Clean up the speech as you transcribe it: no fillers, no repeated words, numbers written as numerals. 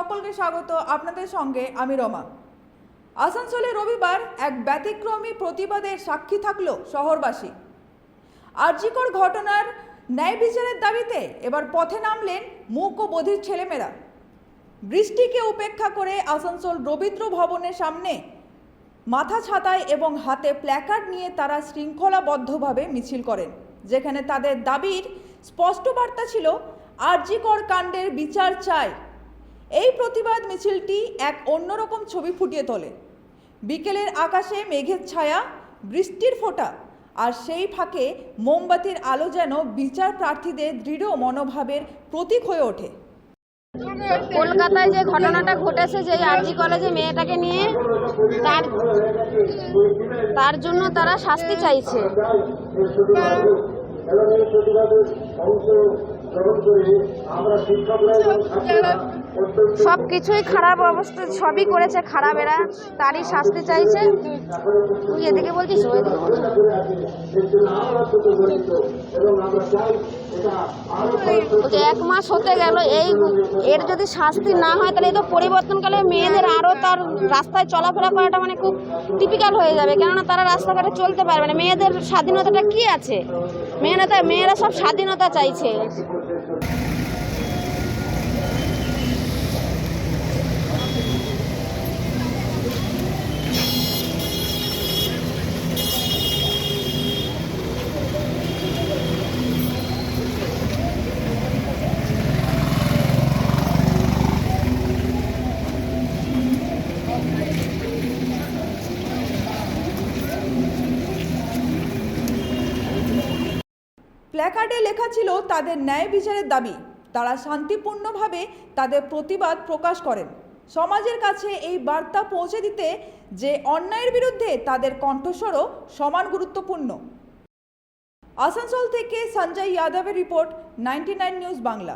সকলকে স্বাগত। আপনাদের সঙ্গে আমি রমা। আসানসোলে রবিবার এক ব্যতিক্রমী প্রতিবাদের সাক্ষী থাকল শহরবাসী। আরজিকর ঘটনার ন্যায় বিচারের দাবিতে এবার পথে নামলেন মূক ও বধির ছেলেমেয়েরা। বৃষ্টিকে উপেক্ষা করে আসানসোল রবীন্দ্র ভবনের সামনে মাথা ছাতায় এবং হাতে প্ল্যাকার্ড নিয়ে তারা শৃঙ্খলাবদ্ধভাবে মিছিল করেন, যেখানে তাদের দাবির স্পষ্ট বার্তা ছিল আরজিকর কাণ্ডের বিচার চাই। এই প্রতিবাদ মিছিলটি এক অন্যরকম ছবি ফুটিয়ে তোলে। বিকেলের আকাশে মেঘের ছায়া, বৃষ্টির ফোঁটা, আর সেই ফাঁকে মোমবাতির আলো যেন বিচার প্রার্থীদের দৃঢ় মনোভাবের প্রতীক হয়ে ওঠে। কলকাতায় যে ঘটনাটা ঘটেছে, যে আরজি কলেজে মেয়েটাকে নিয়ে, তার জন্য তারা শাস্তি চাইছে। সব কিছুই খারাপ অবস্থা, সবই করেছে খারাপ, এরা তারই শাস্তি চাইছে। তুই এদিকে বলছিস, এক মাস হতে গেল, এর যদি শাস্তি না হয় তাহলে এ তো পরিবর্তনকালে মেয়েদের আরও তার রাস্তায় চলাফেরা করাটা মানে খুব টিপিক্যাল হয়ে যাবে, কেননা তারা রাস্তাঘাটে চলতে পারবে না। মেয়েদের স্বাধীনতাটা কি আছে? মেয়েরা সব স্বাধীনতা চাইছে। প্ল্যাকার্ডে লেখা ছিল তাদের ন্যায় বিচারের দাবি। তারা শান্তিপূর্ণভাবে তাদের প্রতিবাদ প্রকাশ করেন, সমাজের কাছে এই বার্তা পৌঁছে দিতে যে অন্যায়ের বিরুদ্ধে তাদের কণ্ঠস্বরও সমান গুরুত্বপূর্ণ। আসানসোল থেকে সঞ্জয় যাদবের রিপোর্ট, 99 নিউজ বাংলা।